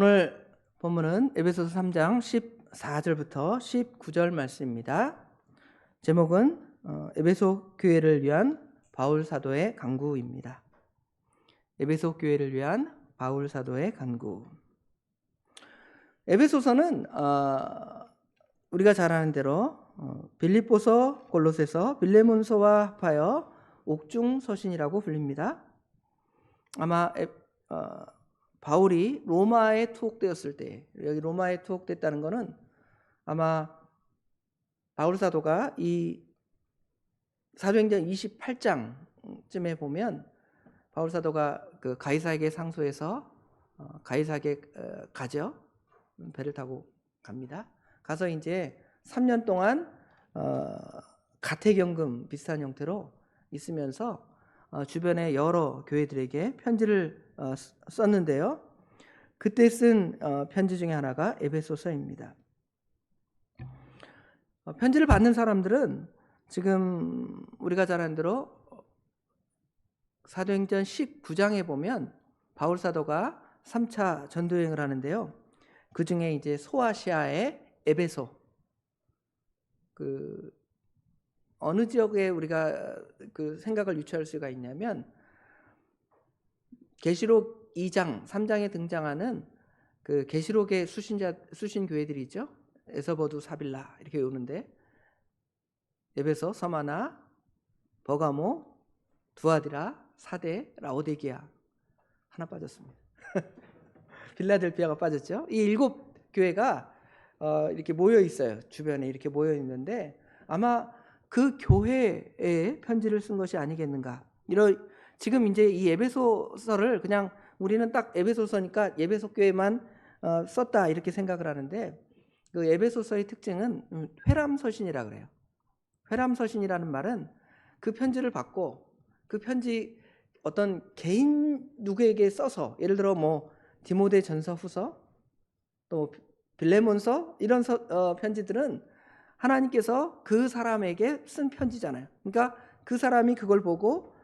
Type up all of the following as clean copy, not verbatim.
오늘 본문은 에베소서 3장 14절부터 19절 말씀입니다. 제목은 에베소 교회를 위한 바울 사도의 간구입니다. 에베소 교회를 위한 바울 사도의 간구. 에베소서는 우리가 잘 아는 대로 빌립보서, 골로새서, 빌레몬서와 합하여 옥중서신이라고 불립니다. 아마 바울이 로마에 투옥되었을 때, 여기 로마에 투옥됐다는 것은 아마 바울 사도가 이 사도행전 28장쯤에 보면 바울 사도가 그 가이사에게 상소해서 가이사에게 가죠. 배를 타고 갑니다. 가서 이제 3년 동안 가택연금 비슷한 형태로 있으면서 주변의 여러 교회들에게 편지를 썼는데요. 그때 쓴 편지 중에 하나가 에베소서입니다. 편지를 받는 사람들은 지금 우리가 잘 아는 대로 사도행전 19장에 보면 바울 사도가 3차 전도여행을 하는데요. 그 중에 이제 소아시아의 에베소, 그 어느 지역에 우리가 그 생각을 유추할 수가 있냐면 계시록 2장, 3장에 등장하는 그 계시록의 수신 교회들이 있죠. 에서버두, 사빌라 이렇게 오는데 에베소, 서마나, 버가모, 두아디라, 사데, 라오디게아 하나 빠졌습니다. 빌라델피아가 빠졌죠. 이 7교회가 이렇게 모여 있어요. 주변에 이렇게 모여 있는데 아마 그 교회에 편지를 쓴 것이 아니겠는가. 지금 이제 이 에베소서를 그냥 우리는 딱 에베소서니까 에베소 교회만 썼다 이렇게 생각을 하는데 그 에베소서의 특징은 회람서신이라 그래요. 회람서신이라는 말은 그 편지를 받고 그 편지 어떤 개인 누구에게 써서 예를 들어 뭐 디모데 전서 후서 또 빌레몬서 이런 편지들은 하나님께서 그 사람에게 쓴 편지잖아요. 그러니까 그 사람이 그걸 보고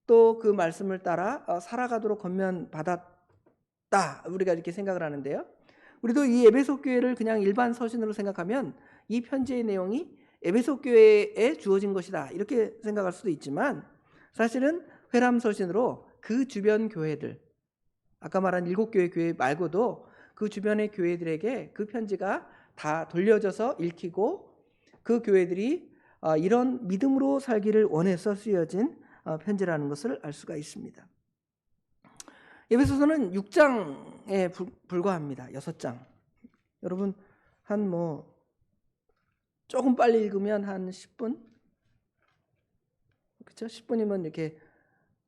또 그 말씀을 따라 살아가도록 권면받았다. 우리가 이렇게 생각을 하는데요. 우리도 이 에베소 교회를 그냥 일반 서신으로 생각하면 이 편지의 내용이 에베소 교회에 주어진 것이다. 이렇게 생각할 수도 있지만 사실은 회람 서신으로 그 주변 교회들, 아까 말한 7교회 교회 말고도 그 주변의 교회들에게 그 편지가 다 돌려져서 읽히고 그 교회들이 이런 믿음으로 살기를 원해서 쓰여진 편지라는 것을 알 수가 있습니다. 에베소서는 6장에 불과합니다. 6장. 여러분 한 조금 빨리 읽으면 한 10분? 그렇죠? 10분이면 이렇게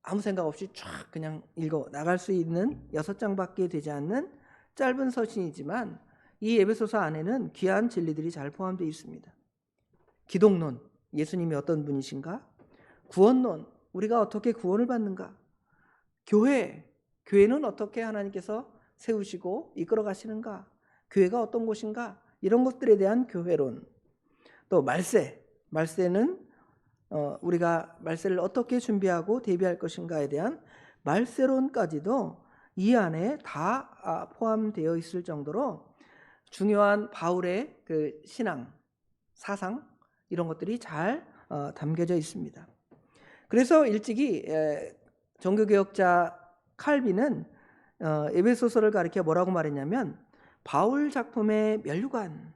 아무 생각 없이 쫙 그냥 읽어 나갈 수 있는 6장밖에 되지 않는 짧은 서신이지만 이 에베소서 안에는 귀한 진리들이 잘 포함되어 있습니다. 기독론, 예수님이 어떤 분이신가? 구원론, 우리가 어떻게 구원을 받는가? 교회는 어떻게 하나님께서 세우시고 이끌어 가시는가? 교회가 어떤 곳인가? 이런 것들에 대한 교회론. 또 말세는 우리가 말세를 어떻게 준비하고 대비할 것인가에 대한 말세론까지도 이 안에 다 포함되어 있을 정도로 중요한 바울의 그 신앙, 사상 이런 것들이 잘 담겨져 있습니다. 그래서 일찍이 종교개혁자 칼빈은 에베소서를 가리켜 뭐라고 말했냐면 바울 작품의 면류관.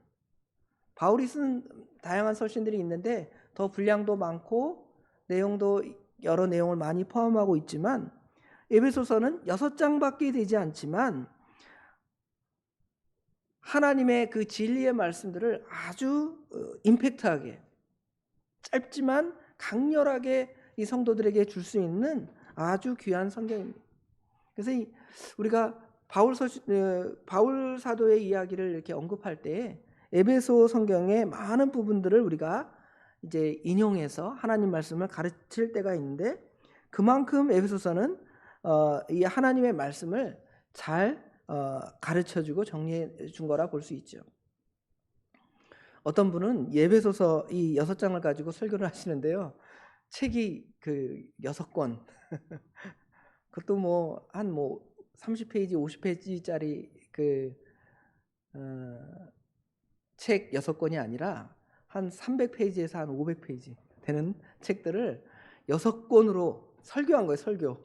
바울이 쓴 다양한 서신들이 있는데 더 분량도 많고 내용도 여러 내용을 많이 포함하고 있지만 에베소서는 6장밖에 되지 않지만 하나님의 그 진리의 말씀들을 아주 임팩트하게 짧지만 강렬하게 이 성도들에게 줄 수 있는 아주 귀한 성경입니다. 그래서 우리가 바울 사도의 이야기를 이렇게 언급할 때 에베소 성경의 많은 부분들을 우리가 이제 인용해서 하나님 말씀을 가르칠 때가 있는데 그만큼 에베소서는 이 하나님의 말씀을 잘 가르쳐주고 정리해 준 거라 볼 수 있죠. 어떤 분은 에베소서 이 6장을 가지고 설교를 하시는데요. 책이 그 6권 그것도 한 30페이지, 50페이지짜리 그 책 6권이 아니라 한 300페이지에서 한 500페이지 되는 책들을 6권으로 설교한 거예요. 설교.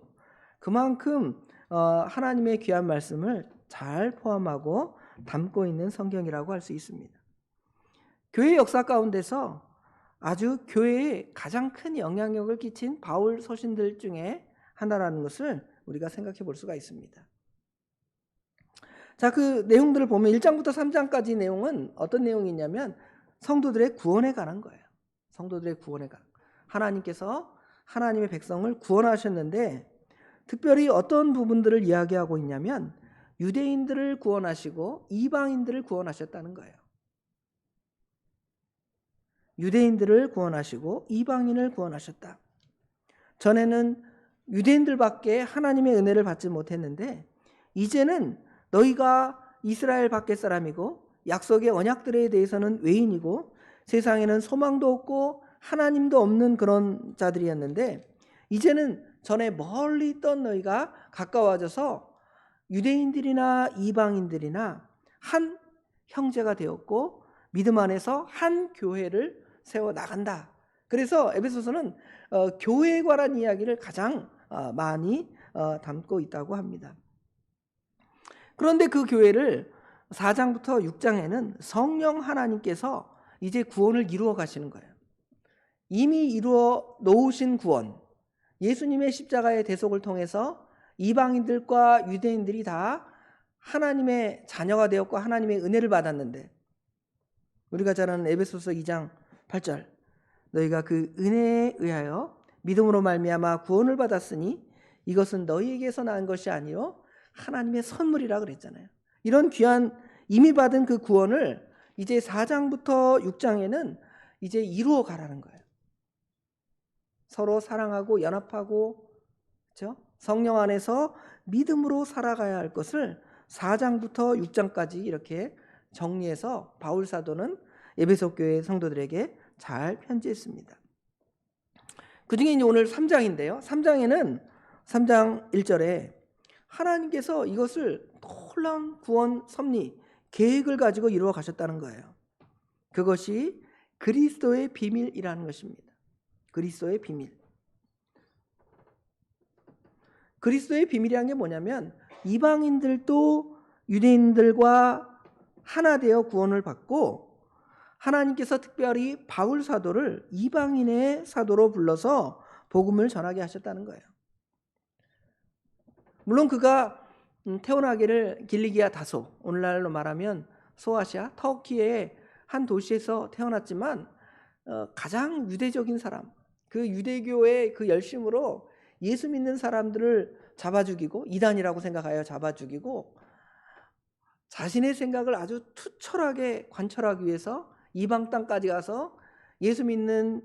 그만큼 하나님의 귀한 말씀을 잘 포함하고 담고 있는 성경이라고 할 수 있습니다. 교회 역사 가운데서 아주 교회에 가장 큰 영향력을 끼친 바울 서신들 중에 하나라는 것을 우리가 생각해 볼 수가 있습니다. 자, 그 내용들을 보면 1장부터 3장까지 내용은 어떤 내용이냐면 성도들의 구원에 관한 거예요. 성도들의 구원에 관한. 하나님께서 하나님의 백성을 구원하셨는데 특별히 어떤 부분들을 이야기하고 있냐면 유대인들을 구원하시고 이방인들을 구원하셨다는 거예요. 유대인들을 구원하시고 이방인을 구원하셨다. 전에는 유대인들밖에 하나님의 은혜를 받지 못했는데 이제는 너희가 이스라엘 밖의 사람이고 약속의 언약들에 대해서는 외인이고 세상에는 소망도 없고 하나님도 없는 그런 자들이었는데 이제는 전에 멀리 있던 너희가 가까워져서 유대인들이나 이방인들이나 한 형제가 되었고 믿음 안에서 한 교회를 세워 나간다. 그래서 에베소서는 교회에 관한 이야기를 가장 많이 담고 있다고 합니다. 그런데 그 교회를 4장부터 6장에는 성령 하나님께서 이제 구원을 이루어 가시는 거예요. 이미 이루어 놓으신 구원, 예수님의 십자가의 대속을 통해서 이방인들과 유대인들이 다 하나님의 자녀가 되었고 하나님의 은혜를 받았는데 우리가 잘 아는 에베소서 2장 8절 너희가 그 은혜에 의하여 믿음으로 말미암아 구원을 받았으니 이것은 너희에게서 난 것이 아니요 하나님의 선물이라 그랬잖아요. 이런 귀한 이미 받은 그 구원을 이제 4장부터 6장에는 이제 이루어 가라는 거예요. 서로 사랑하고 연합하고 그렇죠? 성령 안에서 믿음으로 살아가야 할 것을 4장부터 6장까지 이렇게 정리해서 바울 사도는 에베소 교회 성도들에게 잘 편지했습니다. 그중에 이제 오늘 3장인데요. 3장에는 3장 1절에 하나님께서 이것을 놀라운 구원 섭리 계획을 가지고 이루어 가셨다는 거예요. 그것이 그리스도의 비밀이라는 것입니다. 그리스도의 비밀. 그리스도의 비밀이라는 게 뭐냐면 이방인들도 유대인들과 하나 되어 구원을 받고 하나님께서 특별히 바울 사도를 이방인의 사도로 불러서 복음을 전하게 하셨다는 거예요. 물론 그가 태어나기를 길리기아 다소, 오늘날로 말하면 소아시아, 터키의 한 도시에서 태어났지만 가장 유대적인 사람, 그 유대교의 그 열심으로 예수 믿는 사람들을 잡아 죽이고 이단이라고 생각하여 잡아 죽이고 자신의 생각을 아주 투철하게 관철하기 위해서 이방 땅까지 가서 예수 믿는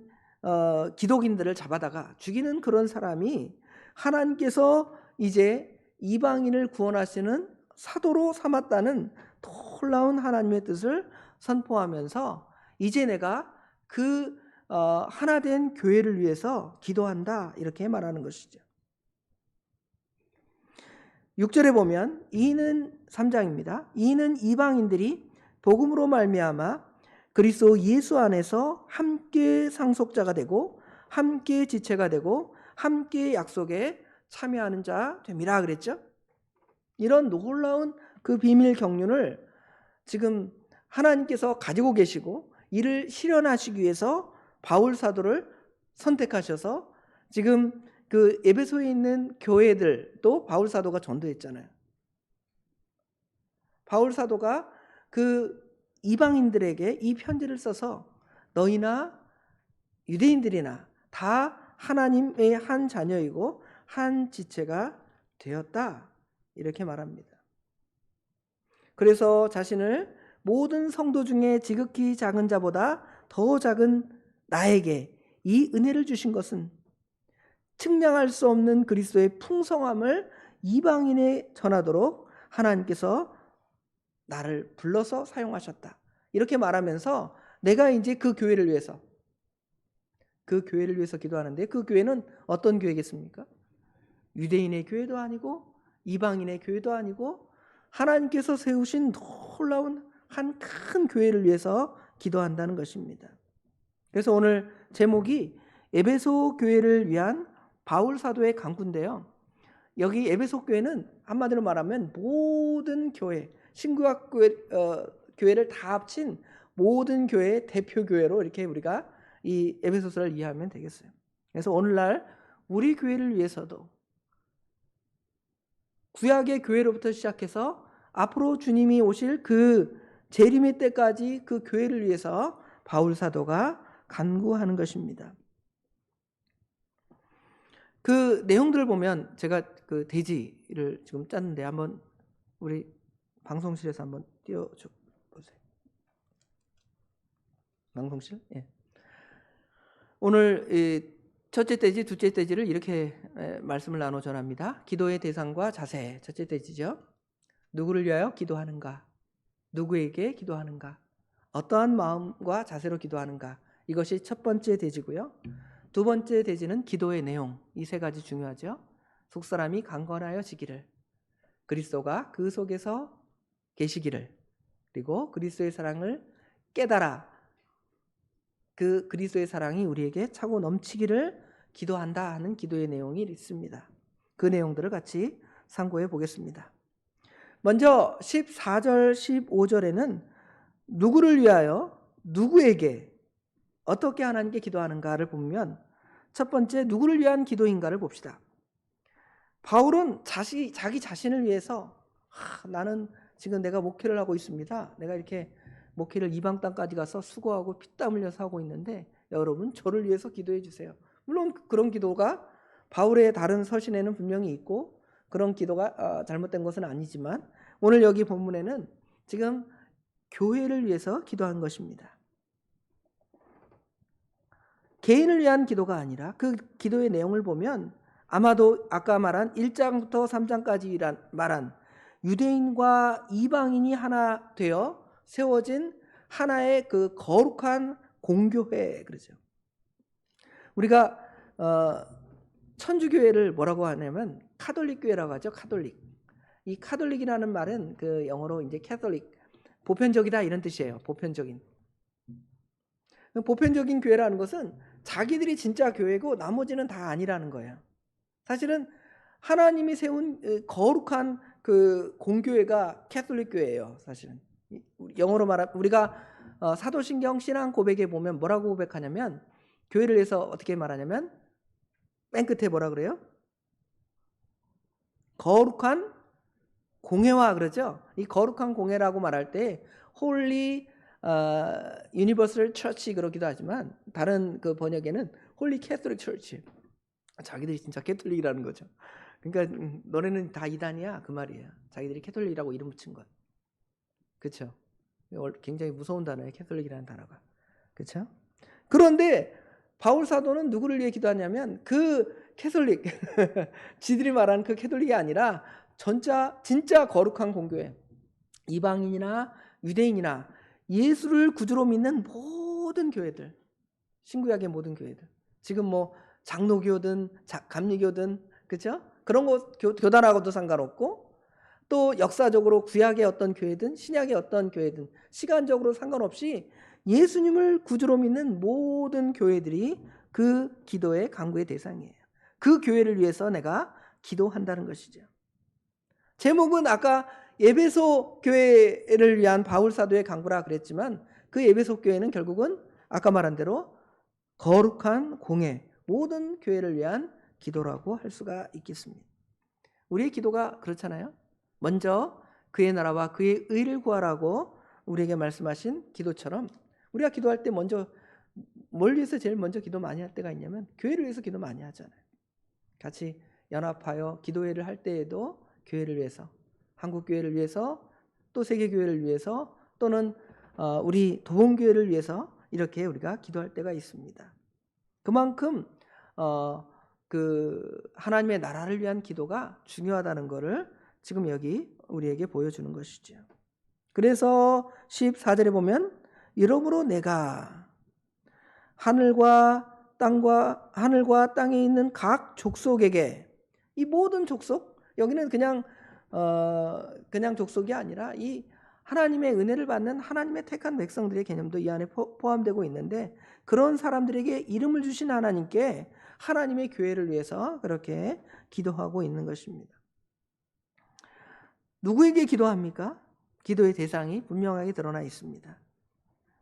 기독인들을 잡아다가 죽이는 그런 사람이 하나님께서 이제 이방인을 구원하시는 사도로 삼았다는 놀라운 하나님의 뜻을 선포하면서 이제 내가 그 하나 된 교회를 위해서 기도한다 이렇게 말하는 것이죠. 6절에 보면 이는 3장입니다. 이는 이방인들이 복음으로 말미암아 그리스도 예수 안에서 함께 상속자가 되고 함께 지체가 되고 함께 약속에 참여하는 자 됨이라 그랬죠. 이런 놀라운 그 비밀 경륜을 지금 하나님께서 가지고 계시고 이를 실현하시기 위해서 바울 사도를 선택하셔서 지금 그 에베소에 있는 교회들도 바울 사도가 전도했잖아요. 바울 사도가 그 이방인들에게 이 편지를 써서 너희나 유대인들이나 다 하나님의 한 자녀이고 한 지체가 되었다 이렇게 말합니다. 그래서 자신을 모든 성도 중에 지극히 작은 자보다 더 작은 나에게 이 은혜를 주신 것은 측량할 수 없는 그리스도의 풍성함을 이방인에 전하도록 하나님께서 나를 불러서 사용하셨다. 이렇게 말하면서 내가 이제 그 교회를 위해서 기도하는데 그 교회는 어떤 교회겠습니까? 유대인의 교회도 아니고 이방인의 교회도 아니고 하나님께서 세우신 놀라운 한 큰 교회를 위해서 기도한다는 것입니다. 그래서 오늘 제목이 에베소 교회를 위한 바울 사도의 간구인데요. 여기 에베소 교회는 한마디로 말하면 모든 교회, 신구약 교회를 다 합친 모든 교회의 대표 교회로 이렇게 우리가 이 에베소서를 이해하면 되겠어요. 그래서 오늘날 우리 교회를 위해서도 구약의 교회로부터 시작해서 앞으로 주님이 오실 그 재림의 때까지 그 교회를 위해서 바울 사도가 간구하는 것입니다. 그 내용들을 보면 제가 그 대지를 지금 짰는데 한번 우리 방송실에서 한번 띄워줘 보세요. 방송실? 예. 오늘 이 첫째 대지, 둘째 대지를 이렇게 말씀을 나눠 전합니다. 기도의 대상과 자세. 첫째 대지죠. 누구를 위하여 기도하는가? 누구에게 기도하는가? 어떠한 마음과 자세로 기도하는가? 이것이 첫 번째 대지고요. 두 번째 대지는 기도의 내용. 이 세 가지 중요하죠. 속사람이 강건하여지기를, 그리스도가 그 속에서 계시기를, 그리고 그리스도의 사랑을 깨달아 그 그리스도의 사랑이 우리에게 차고 넘치기를 기도한다 하는 기도의 내용이 있습니다. 그 내용들을 같이 상고해 보겠습니다. 먼저 14절, 15절에는 누구를 위하여, 누구에게, 어떻게 하나님께 기도하는가를 보면 첫 번째 누구를 위한 기도인가를 봅시다. 바울은 자기 자신을 위해서 나는 지금 내가 목회를 하고 있습니다. 내가 이렇게 목회를 이방 땅까지 가서 수고하고 피땀 흘려서 하고 있는데 여러분 저를 위해서 기도해 주세요. 물론 그런 기도가 바울의 다른 서신에는 분명히 있고 그런 기도가 잘못된 것은 아니지만 오늘 여기 본문에는 지금 교회를 위해서 기도한 것입니다. 개인을 위한 기도가 아니라 그 기도의 내용을 보면 아마도 아까 말한 1장부터 3장까지 말한 유대인과 이방인이 하나 되어 세워진 하나의 그 거룩한 공교회 그러죠. 우리가 천주교회를 뭐라고 하냐면 카톨릭 교회라고 하죠. 카톨릭. 이 카톨릭이라는 말은 그 영어로 이제 캐톨릭, 보편적이다 이런 뜻이에요. 보편적인. 보편적인 교회라는 것은 자기들이 진짜 교회고 나머지는 다 아니라는 거예요. 사실은 하나님이 세운 거룩한 그 공교회가 캐톨릭 교회예요. 사실은 영어로 말하면 우리가 사도신경 신앙 고백에 보면 뭐라고 고백하냐면 교회를 위해서 어떻게 말하냐면 맨 끝에 뭐라 그래요? 거룩한 공회와 그러죠. 이 거룩한 공회라고 말할 때 홀리 유니버설 처치 그러기도 하지만 다른 그 번역에는 홀리 캐톨릭 처치. 자기들이 진짜 캐톨릭이라는 거죠. 그러니까 너네는 다 이단이야 그 말이에요. 자기들이 캐톨릭이라고 이름 붙인 것. 그렇죠? 굉장히 무서운 단어예요. 캐톨릭이라는 단어가. 그렇죠? 그런데 바울 사도는 누구를 위해 기도하냐면 그 캐톨릭 지들이 말하는 그 캐톨릭이 아니라 진짜 거룩한 공교회, 이방인이나 유대인이나 예수를 구주로 믿는 모든 교회들, 신구약의 모든 교회들, 지금 뭐 장로교든 감리교든 그렇죠? 그런 거 교단하고도 상관없고 또 역사적으로 구약의 어떤 교회든 신약의 어떤 교회든 시간적으로 상관없이 예수님을 구주로 믿는 모든 교회들이 그 기도의 간구의 대상이에요. 그 교회를 위해서 내가 기도한다는 것이죠. 제목은 아까 에베소 교회를 위한 바울 사도의 간구라 그랬지만 그 에베소 교회는 결국은 아까 말한 대로 거룩한 공회, 모든 교회를 위한 기도라고 할 수가 있겠습니다. 우리의 기도가 그렇잖아요. 먼저 그의 나라와 그의 의를 구하라고 우리에게 말씀하신 기도처럼 우리가 기도할 때 먼저 뭘 위해서 제일 먼저 기도 많이 할 때가 있냐면 교회를 위해서 기도 많이 하잖아요. 같이 연합하여 기도회를 할 때에도 교회를 위해서, 한국교회를 위해서, 또 세계교회를 위해서, 또는 우리 도봉교회를 위해서 이렇게 우리가 기도할 때가 있습니다. 그만큼 그 하나님의 나라를 위한 기도가 중요하다는 것을 지금 여기 우리에게 보여주는 것이죠. 그래서 14절에 보면 이러므로 내가 하늘과 땅에 있는 각 족속에게, 이 모든 족속, 여기는 그냥 그냥 족속이 아니라 이 하나님의 은혜를 받는 하나님의 택한 백성들의 개념도 이 안에 포함되고 있는데, 그런 사람들에게 이름을 주신 하나님께 하나님의 교회를 위해서 그렇게 기도하고 있는 것입니다. 누구에게 기도합니까? 기도의 대상이 분명하게 드러나 있습니다.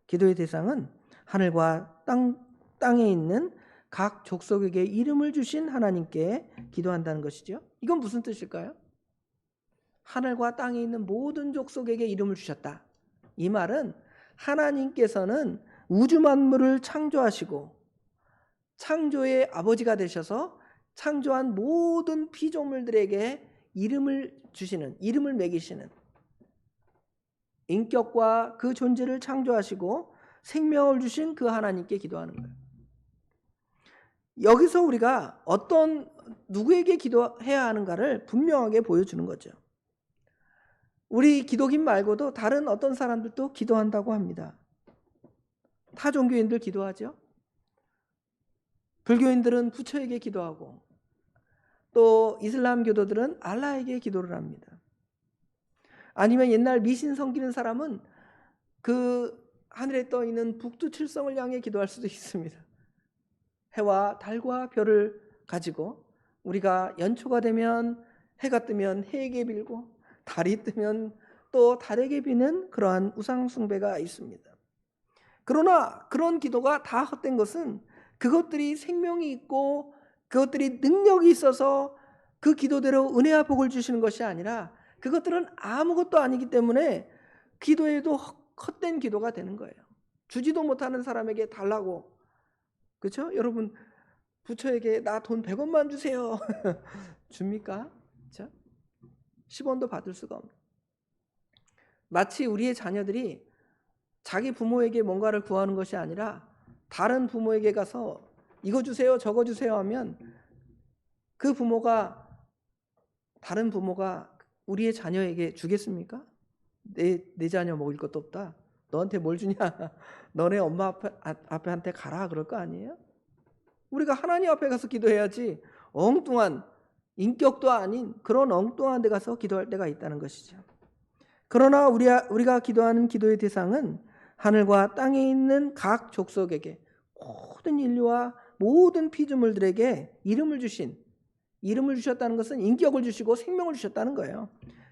기도의 대상은 하늘과 땅에 있는 각 족속에게 이름을 주신 하나님께 기도한다는 것이죠. 이건 무슨 뜻일까요? 하늘과 땅에 있는 모든 족속에게 이름을 주셨다. 이 말은 하나님께서는 우주 만물을 창조하시고 창조의 아버지가 되셔서 창조한 모든 피조물들에게 이름을 주시는, 이름을 매기시는, 인격과 그 존재를 창조하시고 생명을 주신 그 하나님께 기도하는 거예요. 여기서 우리가 어떤 누구에게 기도해야 하는가를 분명하게 보여주는 거죠. 우리 기독인 말고도 다른 어떤 사람들도 기도한다고 합니다. 타 종교인들 기도하죠. 불교인들은 부처에게 기도하고, 또 이슬람 교도들은 알라에게 기도를 합니다. 아니면 옛날 미신 섬기는 사람은 그 하늘에 떠 있는 북두칠성을 향해 기도할 수도 있습니다. 해와 달과 별을 가지고 우리가 연초가 되면 해가 뜨면 해에게 빌고, 달이 뜨면 또 달에게 비는 그러한 우상 숭배가 있습니다. 그러나 그런 기도가 다 헛된 것은 그것들이 생명이 있고 그것들이 능력이 있어서 그 기도대로 은혜와 복을 주시는 것이 아니라, 그것들은 아무것도 아니기 때문에 기도에도 헛된 기도가 되는 거예요. 주지도 못하는 사람에게 달라고, 그렇죠? 여러분, 부처에게 나 돈 100원만 주세요. 줍니까? 그렇죠? 10원도 받을 수가 없는. 마치 우리의 자녀들이 자기 부모에게 뭔가를 구하는 것이 아니라 다른 부모에게 가서 이거 주세요, 저거 주세요 하면 그 부모가, 다른 부모가 우리의 자녀에게 주겠습니까? 내 자녀 먹을 것도 없다. 너한테 뭘 주냐? 너네 엄마 앞에한테 가라 그럴 거 아니에요? 우리가 하나님 앞에 가서 기도해야지 엉뚱한, 인격도 아닌 그런 엉뚱한 데 가서 기도할 때가 있다는 것이죠. 그러나 우리가 기도하는 기도의 대상은 하늘과 땅에 있는 각 족속에게, 모든 인류와 모든 피조물들에게 이름을 주셨다는 것은 인격을 주시고 생명을 주셨다는 거예요.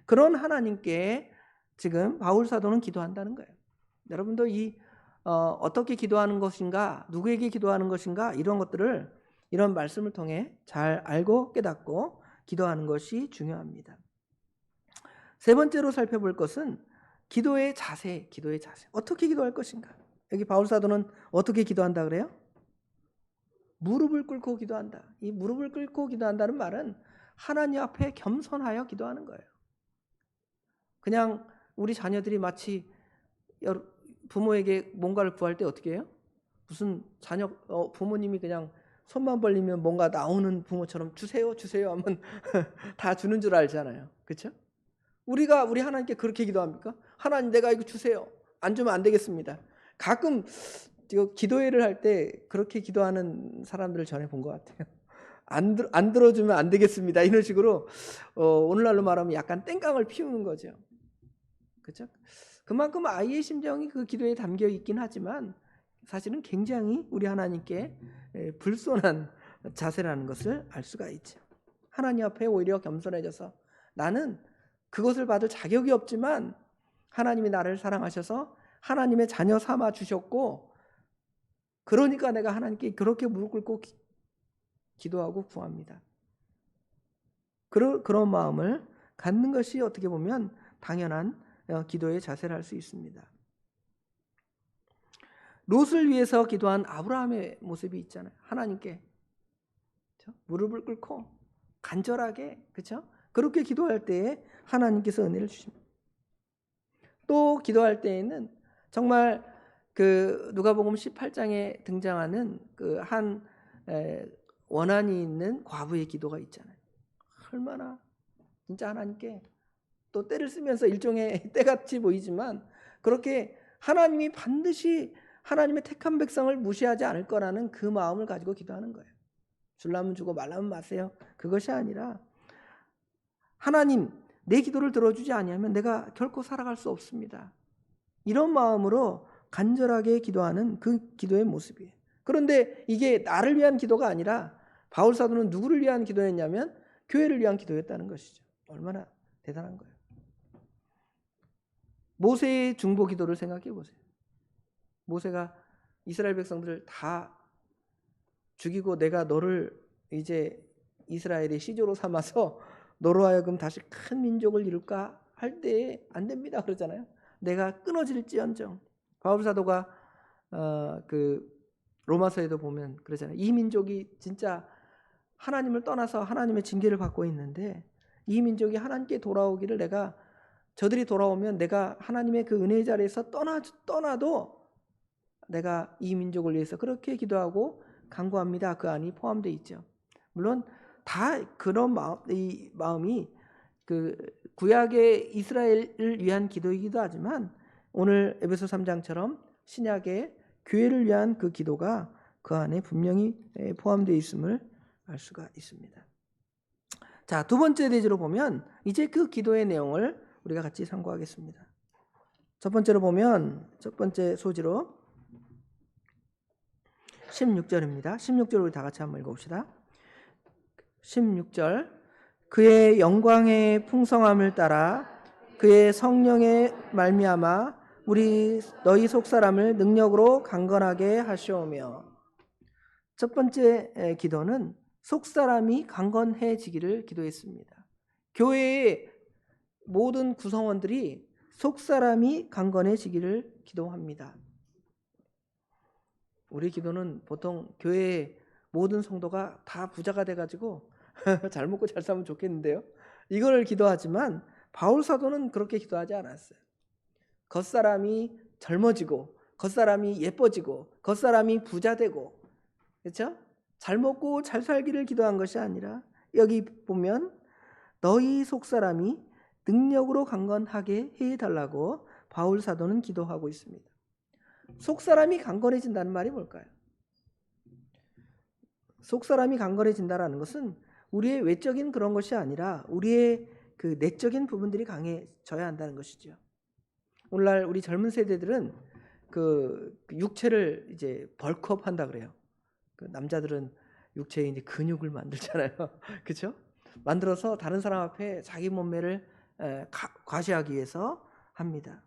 그런 하나님께 지금 바울 사도는 기도한다는 거예요. 여러분도 어떻게 기도하는 것인가, 누구에게 기도하는 것인가, 이런 것들을 이런 말씀을 통해 잘 알고 깨닫고 기도하는 것이 중요합니다. 세 번째로 살펴볼 것은 기도의 자세. 어떻게 기도할 것인가? 여기 바울 사도는 어떻게 기도한다 그래요? 무릎을 꿇고 기도한다. 이 무릎을 꿇고 기도한다는 말은 하나님 앞에 겸손하여 기도하는 거예요. 그냥 우리 자녀들이 마치 부모에게 뭔가를 구할 때 어떻게 해요? 무슨 부모님이 그냥 손만 벌리면 뭔가 나오는 부모처럼 주세요 하면 다 주는 줄 알잖아요. 그렇죠? 우리 하나님께 그렇게 기도합니까? 하나님, 내가 이거 주세요. 안 주면 안 되겠습니다. 가끔 기도회를 할 때 그렇게 기도하는 사람들을 전에 본 것 같아요. 안 들어주면 안 되겠습니다. 이런 식으로 오늘날로 말하면 약간 땡깡을 피우는 거죠. 그렇죠? 그만큼 아이의 심정이 그 기도에 담겨 있긴 하지만 사실은 굉장히 우리 하나님께 불손한 자세라는 것을 알 수가 있죠. 하나님 앞에 오히려 겸손해져서, 나는 그것을 받을 자격이 없지만 하나님이 나를 사랑하셔서 하나님의 자녀 삼아 주셨고, 그러니까 내가 하나님께 그렇게 무릎 꿇고 기도하고 구합니다. 그런 마음을 갖는 것이 어떻게 보면 당연한 기도의 자세를 할 수 있습니다. 롯을 위해서 기도한 아브라함의 모습이 있잖아요. 하나님께, 그렇죠? 무릎을 꿇고 간절하게, 그렇죠? 그렇게 기도할 때에 하나님께서 은혜를 주십니다. 또 기도할 때에는 정말 그 누가복음 18장에 등장하는 그 한 원한이 있는 과부의 기도가 있잖아요. 얼마나 진짜 하나님께 또 때를 쓰면서 일종의 때같이 보이지만, 그렇게 하나님이 반드시 하나님의 택한 백성을 무시하지 않을 거라는 그 마음을 가지고 기도하는 거예요. 줄라면 주고 말라면 마세요. 그것이 아니라, 하나님, 내 기도를 들어주지 아니하면 내가 결코 살아갈 수 없습니다. 이런 마음으로 간절하게 기도하는 그 기도의 모습이에요. 그런데 이게 나를 위한 기도가 아니라 바울 사도는 누구를 위한 기도였냐면 교회를 위한 기도였다는 것이죠. 얼마나 대단한 거예요. 모세의 중보 기도를 생각해 보세요. 모세가 이스라엘 백성들을 다 죽이고 내가 너를 이제 이스라엘의 시조로 삼아서 너로 하여금 다시 큰 민족을 이룰까 할 때에 안 됩니다 그러잖아요. 내가 끊어질지언정. 바울 사도가 그 로마서에도 보면 그러잖아요. 이 민족이 진짜 하나님을 떠나서 하나님의 징계를 받고 있는데 이 민족이 하나님께 돌아오기를 내가 저들이 돌아오면 내가 하나님의 그 은혜의 자리에서 떠나도 내가 이 민족을 위해서 그렇게 기도하고 간구합니다. 그 안이 포함되어 있죠. 물론 다 그런 이 마음이 그 구약의 이스라엘을 위한 기도이기도 하지만 오늘 에베소 3장처럼 신약의 교회를 위한 그 기도가 그 안에 분명히 포함되어 있음을 알 수가 있습니다. 자, 두 번째 대지로 보면 이제 그 기도의 내용을 우리가 같이 상고하겠습니다. 첫 번째로 보면 첫 번째 소지로 16절입니다. 16절 우리 다 같이 한번 읽어봅시다. 16절 그의 영광의 풍성함을 따라 그의 성령의 말미암아 너희 속사람을 능력으로 강건하게 하시오며. 첫 번째 기도는 속사람이 강건해지기를 기도했습니다. 교회의 모든 구성원들이 속사람이 강건해지기를 기도합니다. 우리 기도는 보통 교회의 모든 성도가 다 부자가 돼가지고 잘 먹고 잘 살면 좋겠는데요. 이걸 기도하지만 바울 사도는 그렇게 기도하지 않았어요. 겉사람이 젊어지고 겉사람이 예뻐지고 겉사람이 부자 되고 그렇죠? 잘 먹고 잘 살기를 기도한 것이 아니라 여기 보면 너희 속사람이 능력으로 강건하게 해달라고 바울 사도는 기도하고 있습니다. 속사람이 강건해진다는 말이 뭘까요? 속사람이 강건해진다라는 것은 우리의 외적인 그런 것이 아니라 우리의 그 내적인 부분들이 강해져야 한다는 것이죠. 오늘날 우리 젊은 세대들은 그 육체를 이제 벌크업 한다 그래요. 그 남자들은 육체에 이제 근육을 만들잖아요. 그렇죠? 만들어서 다른 사람 앞에 자기 몸매를 과시하기 위해서 합니다.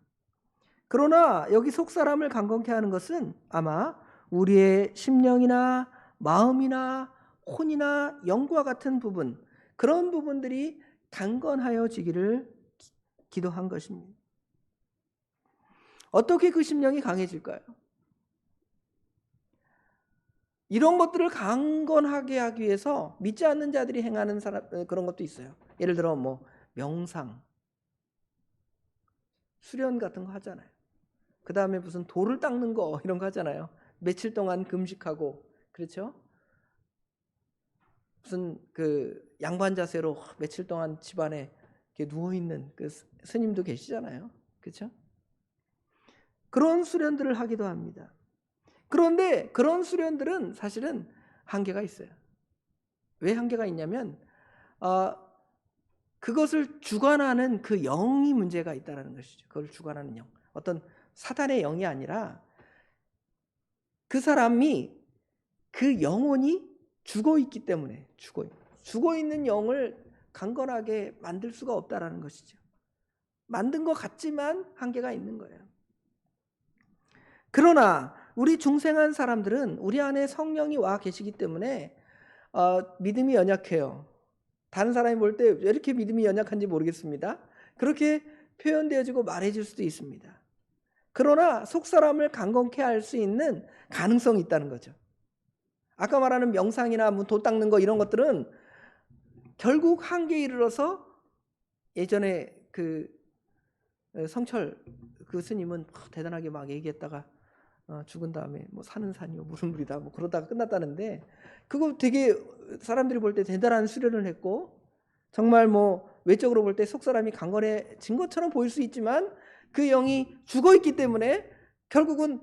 그러나 여기 속사람을 강건케 하는 것은 아마 우리의 심령이나 마음이나 혼이나 영과 같은 부분, 그런 부분들이 강건하여지기를 기도한 것입니다. 어떻게 그 심령이 강해질까요? 이런 것들을 강건하게 하기 위해서 믿지 않는 자들이 행하는 그런 것도 있어요. 예를 들어 뭐 명상, 수련 같은 거 하잖아요. 그 다음에 무슨 돌을 닦는 거 이런 거 하잖아요. 며칠 동안 금식하고 그렇죠? 무슨 그 양반 자세로 며칠 동안 집안에 이렇게 누워 있는 그 스님도 계시잖아요. 그렇죠? 그런 수련들을 하기도 합니다. 그런데 그런 수련들은 사실은 한계가 있어요. 왜 한계가 있냐면 그것을 주관하는 그 영이 문제가 있다는 것이죠. 그걸 주관하는 영. 어떤 사단의 영이 아니라 그 사람이 그 영혼이 죽어 있기 때문에 죽어 있는 영을 강건하게 만들 수가 없다라는 것이죠. 만든 것 같지만 한계가 있는 거예요. 그러나 우리 중생한 사람들은 우리 안에 성령이 와 계시기 때문에 믿음이 연약해요. 다른 사람이 볼 때 왜 이렇게 믿음이 연약한지 모르겠습니다. 그렇게 표현되어지고 말해질 수도 있습니다. 그러나 속사람을 강건케 할 수 있는 가능성이 있다는 거죠. 아까 말하는 명상이나 뭐 도 닦는 거 이런 것들은 결국 한계에 이르러서 예전에 그 성철 그 스님은 대단하게 막 얘기했다가 죽은 다음에 뭐 사는 산이요 무슨 물이다 뭐 그러다가 끝났다는데 그거 되게 사람들이 볼 때 대단한 수련을 했고 정말 뭐 외적으로 볼 때 속사람이 강건해진 것처럼 보일 수 있지만 그 영이 죽어 있기 때문에 결국은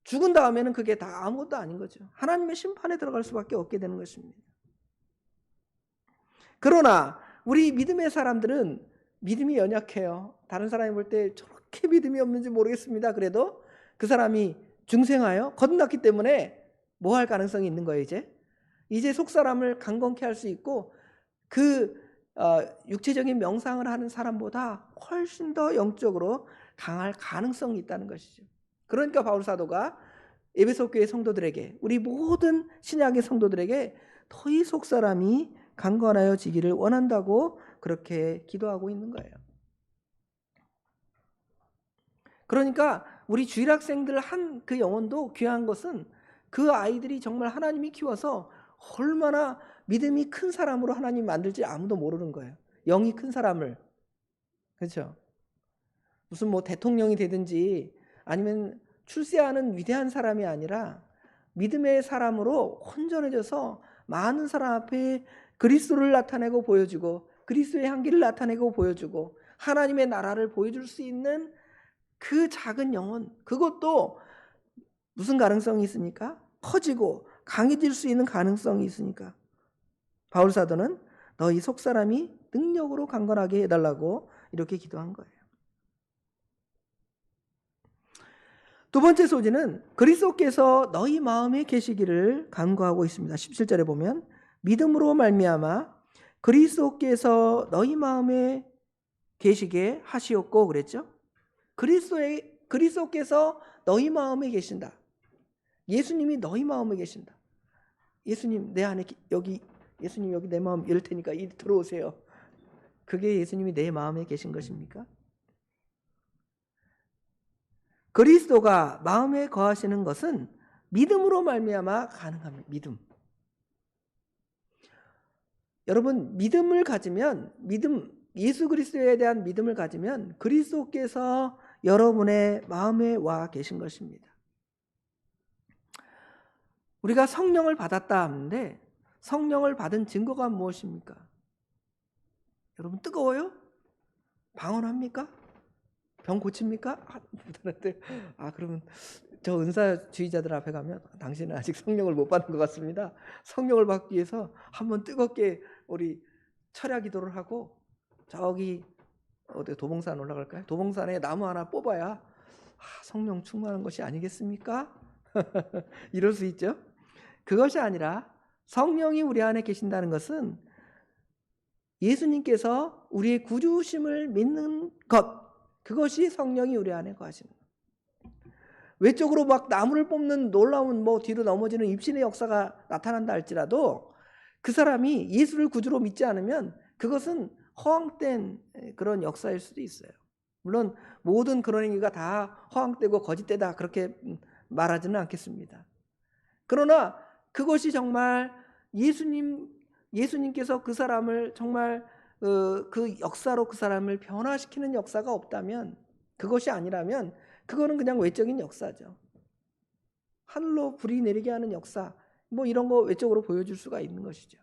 죽은 다음에는 그게 다 아무것도 아닌 거죠. 하나님의 심판에 들어갈 수밖에 없게 되는 것입니다. 그러나 우리 믿음의 사람들은 믿음이 연약해요. 다른 사람이 볼 때 저렇게 믿음이 없는지 모르겠습니다. 그래도 그 사람이 중생하여 거듭났기 때문에 뭐 할 가능성이 있는 거예요. 이제 속 사람을 강건케 할 수 있고 그 육체적인 명상을 하는 사람보다 훨씬 더 영적으로 강할 가능성이 있다는 것이죠. 그러니까 바울 사도가 에베소 교회 성도들에게, 우리 모든 신약의 성도들에게 너희 속 사람이 강건하여 지기를 원한다고 그렇게 기도하고 있는 거예요. 그러니까 우리 주일학생들 한 그 영혼도 귀한 것은 그 아이들이 정말 하나님이 키워서 얼마나 믿음이 큰 사람으로 하나님 만들지 아무도 모르는 거예요. 영이 큰 사람을. 그렇죠? 무슨 뭐 대통령이 되든지 아니면 출세하는 위대한 사람이 아니라 믿음의 사람으로 온전해져서 많은 사람 앞에 그리스도를 나타내고 보여주고 그리스도의 향기를 나타내고 보여주고 하나님의 나라를 보여줄 수 있는 그 작은 영혼, 그것도 무슨 가능성이 있습니까? 커지고 강해질 수 있는 가능성이 있으니까 바울 사도는 너희 속사람이 능력으로 강건하게 해달라고 이렇게 기도한 거예요. 두 번째 소지는 그리스도께서 너희 마음에 계시기를 간구하고 있습니다. 17절에 보면 믿음으로 말미암아 그리스도께서 너희 마음에 계시게 하시옵고 그랬죠. 그리스도께서 너희 마음에 계신다. 예수님이 너희 마음에 계신다. 예수님 내 안에 예수님 여기 내 마음 열 테니까 이리 들어오세요. 그게 예수님이 내 마음에 계신 것입니까? 그리스도가 마음에 거하시는 것은 믿음으로 말미암아 가능합니다. 믿음. 여러분 믿음을 가지면 예수 그리스도에 대한 믿음을 가지면 그리스도께서 여러분의 마음에 와 계신 것입니다. 우리가 성령을 받았다 하는데 성령을 받은 증거가 무엇입니까? 여러분 뜨거워요? 방언합니까? 병 고칩니까? 그러면 저 은사주의자들 앞에 가면 당신은 아직 성령을 못 받은 것 같습니다. 성령을 받기 위해서 한번 뜨겁게 우리 철야 기도를 하고 저기 어디 도봉산 올라갈까요? 도봉산에 나무 하나 뽑아야 성령 충만한 것이 아니겠습니까? 이럴 수 있죠. 그것이 아니라 성령이 우리 안에 계신다는 것은 예수님께서 우리의 구주심을 믿는 것, 그것이 성령이 우리 안에 거하시는 것. 외적으로 막 나무를 뽑는 놀라운 뒤로 넘어지는 입신의 역사가 나타난다 할지라도 그 사람이 예수를 구주로 믿지 않으면 그것은 허황된 그런 역사일 수도 있어요. 물론 모든 그런 행위가 다 허황되고 거짓되다 그렇게 말하지는 않겠습니다. 그러나 그것이 정말 예수님께서 그 사람을 정말 그 역사로 그 사람을 변화시키는 역사가 없다면, 그것이 아니라면 그거는 그냥 외적인 역사죠. 하늘로 불이 내리게 하는 역사 이런 거 외적으로 보여줄 수가 있는 것이죠.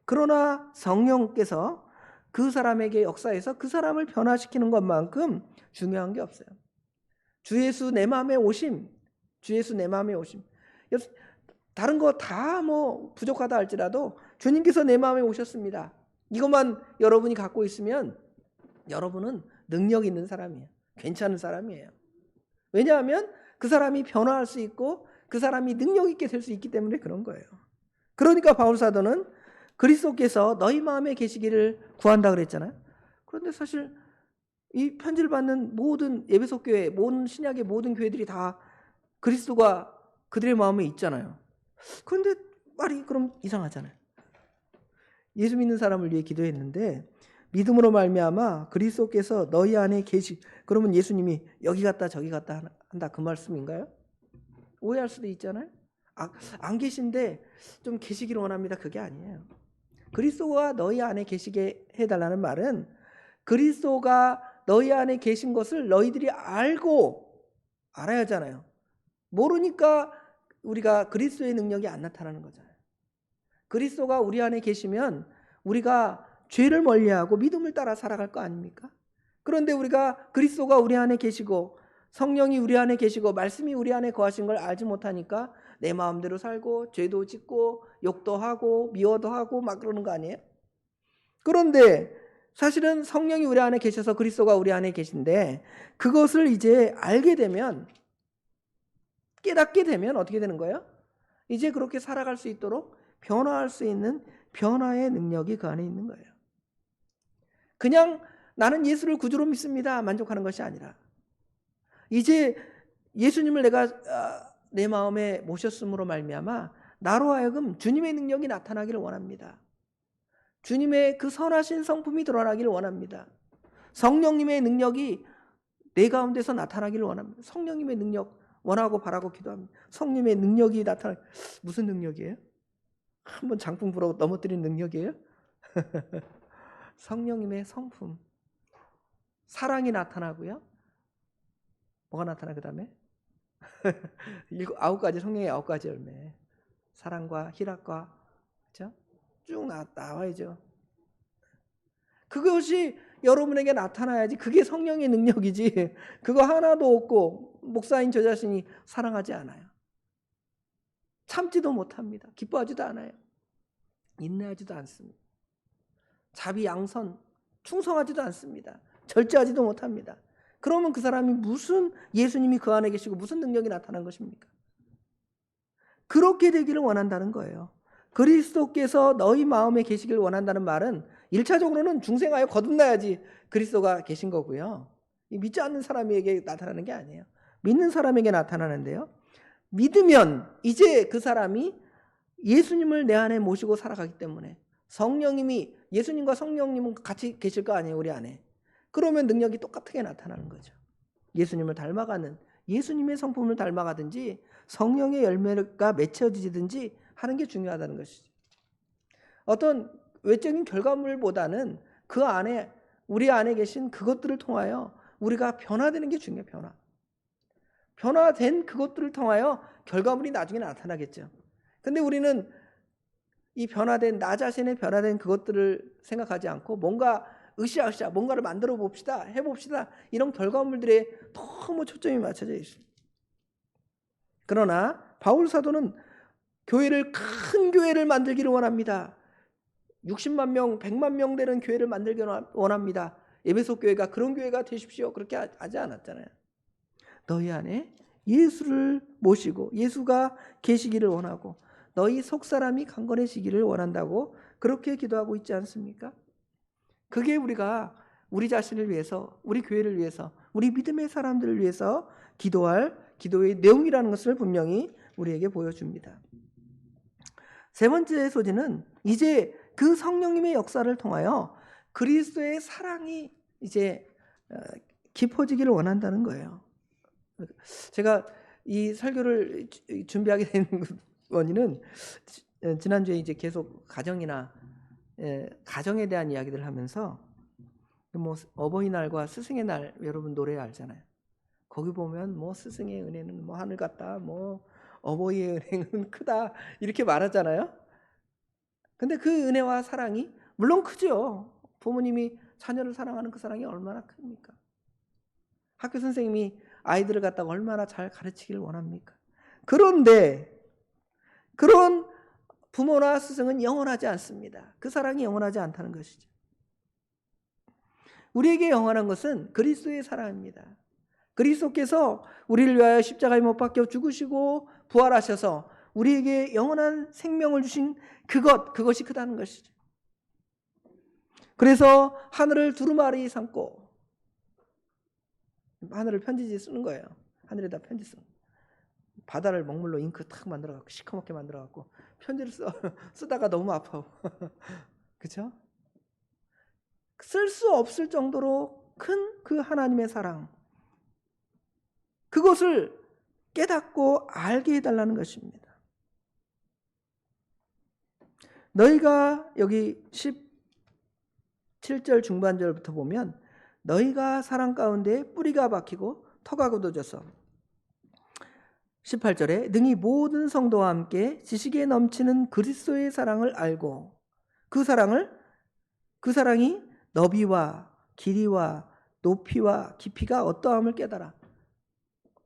그러나 성령께서 그 사람에게 역사해서 그 사람을 변화시키는 것만큼 중요한 게 없어요. 주 예수 내 마음에 오심, 주 예수 내 마음에 오심. 다른 거 다 부족하다 할지라도 주님께서 내 마음에 오셨습니다. 이것만 여러분이 갖고 있으면 여러분은 능력 있는 사람이에요. 괜찮은 사람이에요. 왜냐하면 그 사람이 변화할 수 있고 그 사람이 능력 있게 될 수 있기 때문에 그런 거예요. 그러니까 바울 사도는 그리스도께서 너희 마음에 계시기를 구한다 그랬잖아요. 그런데 사실 이 편지를 받는 모든 에베소 교회, 모든 신약의 모든 교회들이 다 그리스도가 그들의 마음에 있잖아요. 그런데 말이 그럼 이상하잖아요. 예수 믿는 사람을 위해 기도했는데 믿음으로 말미암아 그리스도께서 너희 안에 그러면 예수님이 여기 갔다 저기 갔다 한다 그 말씀인가요? 오해할 수도 있잖아요. 안 계신데 좀 계시기를 원합니다. 그게 아니에요. 그리스도가 너희 안에 계시게 해달라는 말은 그리스도가 너희 안에 계신 것을 너희들이 알아야 하잖아요. 모르니까 우리가 그리스도의 능력이 안 나타나는 거잖아요. 그리스도가 우리 안에 계시면 우리가 죄를 멀리하고 믿음을 따라 살아갈 거 아닙니까? 그런데 우리가 그리스도가 우리 안에 계시고 성령이 우리 안에 계시고 말씀이 우리 안에 거하신 걸 알지 못하니까 내 마음대로 살고 죄도 짓고 욕도 하고 미워도 하고 막 그러는 거 아니에요? 그런데 사실은 성령이 우리 안에 계셔서 그리스도가 우리 안에 계신데 그것을 이제 알게 되면, 깨닫게 되면 어떻게 되는 거예요? 이제 그렇게 살아갈 수 있도록 변화할 수 있는 변화의 능력이 그 안에 있는 거예요. 그냥 나는 예수를 구주로 믿습니다 만족하는 것이 아니라, 이제 예수님을 내가 내 마음에 모셨음으로 말미암아 나로 하여금 주님의 능력이 나타나기를 원합니다. 주님의 그 선하신 성품이 드러나기를 원합니다. 성령님의 능력이 내 가운데서 나타나기를 원합니다. 성령님의 능력 원하고 바라고 기도합니다. 성령님의 능력이 무슨 능력이에요? 한번 장풍 불어 넘어뜨린 능력이에요? 성령님의 성품, 사랑이 나타나고요. 뭐가 나타나? 그 다음에 9가지, 성령의 9가지 열매, 사랑과 희락과, 그렇죠? 쭉 나와야죠. 그것이 여러분에게 나타나야지. 그게 성령의 능력이지. 그거 하나도 없고 목사인 저 자신이 사랑하지 않아요. 참지도 못합니다. 기뻐하지도 않아요. 인내하지도 않습니다. 자비 양선, 충성하지도 않습니다. 절제하지도 못합니다. 그러면 그 사람이 무슨, 예수님이 그 안에 계시고 무슨 능력이 나타난 것입니까? 그렇게 되기를 원한다는 거예요. 그리스도께서 너희 마음에 계시길 원한다는 말은 1차적으로는 중생하여 거듭나야지 그리스도가 계신 거고요. 믿지 않는 사람에게 나타나는 게 아니에요. 믿는 사람에게 나타나는데요. 믿으면 이제 그 사람이 예수님을 내 안에 모시고 살아가기 때문에, 성령님이, 예수님과 성령님은 같이 계실 거 아니에요, 우리 안에. 그러면 능력이 똑같게 나타나는 거죠. 예수님을 닮아가는, 예수님의 성품을 닮아가든지 성령의 열매가 맺혀지든지 하는 게 중요하다는 것이죠. 어떤 외적인 결과물보다는 그 안에, 우리 안에 계신 그것들을 통하여 우리가 변화되는 게 중요해요. 변화된 그것들을 통하여 결과물이 나중에 나타나겠죠. 근데 우리는 이 변화된, 나 자신의 변화된 그것들을 생각하지 않고 뭔가 으쌰으쌰 뭔가를 만들어 봅시다, 해봅시다, 이런 결과물들에 너무 초점이 맞춰져 있습니다. 그러나 바울 사도는 교회를, 큰 교회를 만들기를 원합니다. 60만 명, 100만 명 되는 교회를 만들기 원합니다. 에베소 교회가 그런 교회가 되십시오, 그렇게 하지 않았잖아요. 너희 안에 예수를 모시고 예수가 계시기를 원하고 너희 속사람이 강건해지기를 원한다고 그렇게 기도하고 있지 않습니까? 그게 우리가 우리 자신을 위해서, 우리 교회를 위해서, 우리 믿음의 사람들을 위해서 기도할 기도의 내용이라는 것을 분명히 우리에게 보여줍니다. 세 번째 소지는 이제 그 성령님의 역사를 통하여 그리스도의 사랑이 이제 깊어지기를 원한다는 거예요. 제가 이 설교를 준비하게 된 원인은 지난주에 이제 계속 가정이나 가정에 대한 이야기를 하면서, 뭐 어버이날과 스승의 날 여러분 노래 알잖아요. 거기 보면 뭐 스승의 은혜는 뭐 하늘 같다, 뭐 어버이의 은혜는 크다, 이렇게 말하잖아요. 근데 그 은혜와 사랑이 물론 크죠. 부모님이 자녀를 사랑하는 그 사랑이 얼마나 큽니까? 학교 선생님이 아이들을 갖다가 얼마나 잘 가르치기를 원합니까? 그런데 그런 부모나 스승은 영원하지 않습니다. 그 사랑이 영원하지 않다는 것이죠. 우리에게 영원한 것은 그리스도의 사랑입니다. 그리스도께서 우리를 위하여 십자가에 못 박혀 죽으시고 부활하셔서 우리에게 영원한 생명을 주신 그것이 크다는 것이죠. 그래서 하늘을 두루마리 삼고, 하늘을 편지지 쓰는 거예요. 하늘에다 편지 쓰는, 바다를 먹물로 잉크 탁 만들어갖고 시커멓게 만들어갖고 편지를 쓰다가 너무 아파요. 그렇죠? 쓸 수 없을 정도로 큰 그 하나님의 사랑, 그것을 깨닫고 알게 해달라는 것입니다. 너희가, 여기 17절 중반절부터 보면 너희가 사랑 가운데 뿌리가 박히고 터가 굳어져서, 18절에 능히 모든 성도와 함께 지식에 넘치는 그리스도의 사랑을 알고 그 사랑이 너비와 길이와 높이와 깊이가 어떠함을 깨달아.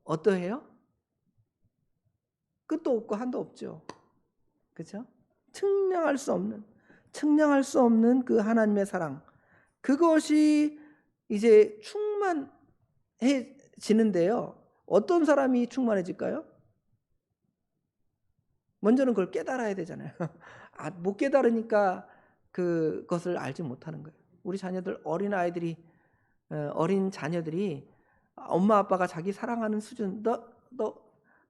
어떠해요? 끝도 없고 한도 없죠. 그렇죠? 측량할 수 없는 그 하나님의 사랑, 그것이 이제 충만해지는데요. 어떤 사람이 충만해질까요? 먼저는 그걸 깨달아야 되잖아요. 못 깨달으니까 그것을 알지 못하는 거예요. 우리 자녀들, 어린 자녀들이 엄마 아빠가 자기 사랑하는 수준, 너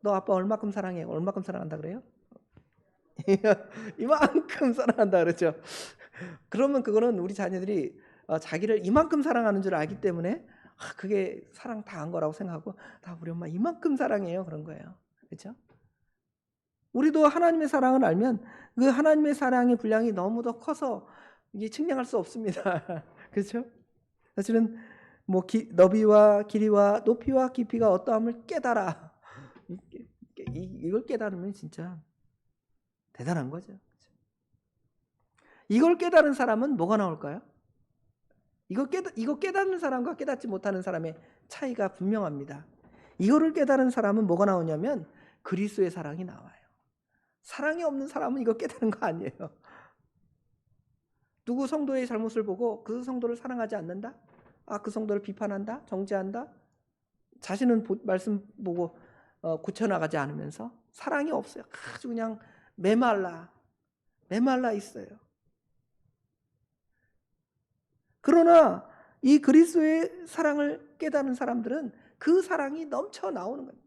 아빠 얼마큼 사랑해? 얼마큼 사랑한다 그래요? 이만큼 사랑한다 그러죠. 그러면 그거는 우리 자녀들이 자기를 이만큼 사랑하는 줄 알기 때문에 그게 사랑 다 한 거라고 생각하고, 우리 엄마 이만큼 사랑해요, 그런 거예요. 그렇죠? 우리도 하나님의 사랑을 알면 그 하나님의 사랑의 분량이 너무 더 커서 이게 측량할 수 없습니다. 그렇죠? 사실은 뭐 너비와 길이와 높이와 깊이가 어떠함을 깨달아. 이걸 깨달으면 진짜 대단한 거죠. 이걸 깨달은 사람은 뭐가 나올까요? 이거 깨닫는 사람과 깨닫지 못하는 사람의 차이가 분명합니다. 이거를 깨달은 사람은 뭐가 나오냐면 그리스도의 사랑이 나와요. 사랑이 없는 사람은 이거 깨달은 거 아니에요. 누구 성도의 잘못을 보고 그 성도를 사랑하지 않는다? 그 성도를 비판한다? 정죄한다? 자신은 말씀 보고 고쳐나가지 않으면서 사랑이 없어요. 아주 그냥 메말라 있어요. 그러나 이 그리스도의 사랑을 깨닫는 사람들은 그 사랑이 넘쳐 나오는 거예요.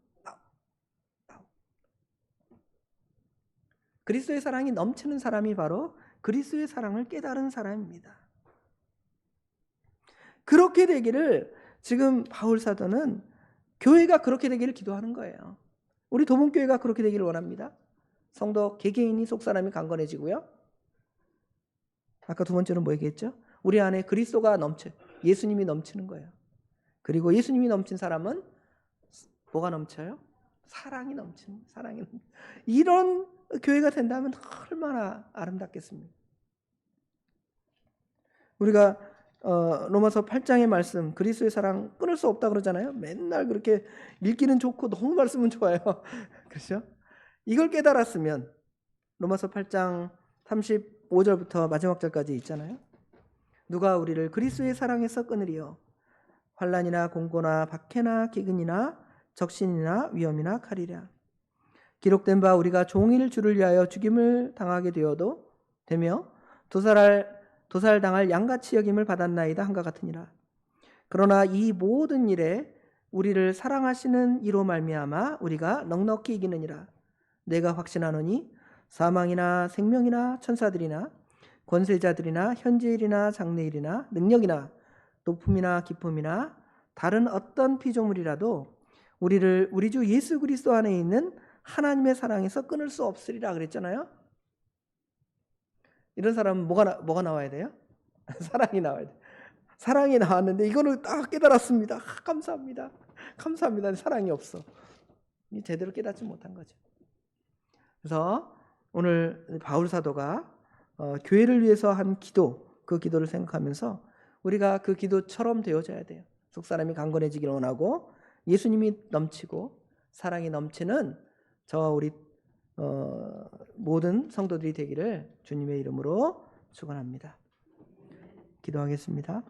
그리스도의 사랑이 넘치는 사람이 바로 그리스도의 사랑을 깨달은 사람입니다. 그렇게 되기를 지금 바울 사도는 교회가 그렇게 되기를 기도하는 거예요. 우리 도봉교회가 그렇게 되기를 원합니다. 성도 개개인이 속사람이 강건해지고요. 아까 두 번째는 뭐 얘기했죠? 우리 안에 그리스도가 예수님이 넘치는 거예요. 그리고 예수님이 넘친 사람은 뭐가 넘쳐요? 사랑이 넘치는, 이런 교회가 된다면 얼마나 아름답겠습니까? 우리가 로마서 8장의 말씀, 그리스도의 사랑 끊을 수 없다 그러잖아요. 맨날 그렇게 읽기는 좋고 너무 말씀은 좋아요. 그렇죠? 이걸 깨달았으면 로마서 8장 35절부터 마지막 절까지 있잖아요. 누가 우리를 그리스도의 사랑에서 끊으리요? 환난이나 공고나 박해나 기근이나 적신이나 위험이나 칼이랴. 기록된 바 우리가 종일 주를 위하여 죽임을 당하게 되며 도살당할 양같이 여김을 받았나이다 한과 같으니라. 그러나 이 모든 일에 우리를 사랑하시는 이로 말미암아 우리가 넉넉히 이기느니라. 내가 확신하노니 사망이나 생명이나 천사들이나 권세자들이나 현재일이나 장래일이나 능력이나 높음이나 깊음이나 다른 어떤 피조물이라도 우리를 우리 주 예수 그리스도 안에 있는 하나님의 사랑에서 끊을 수 없으리라 그랬잖아요. 이런 사람은 뭐가 나와야 돼요? 사랑이 나와야 돼요. 사랑이 나왔는데 이거는 딱 깨달았습니다. 감사합니다. 사랑이 없어. 제대로 깨닫지 못한 거죠. 그래서 오늘 바울 사도가 교회를 위해서 한 그 기도를 생각하면서 우리가 그 기도처럼 되어져야 돼요. 속사람이 강건해지기를 원하고 예수님이 넘치고 사랑이 넘치는 저와 우리 모든 성도들이 되기를 주님의 이름으로 축원합니다. 기도하겠습니다.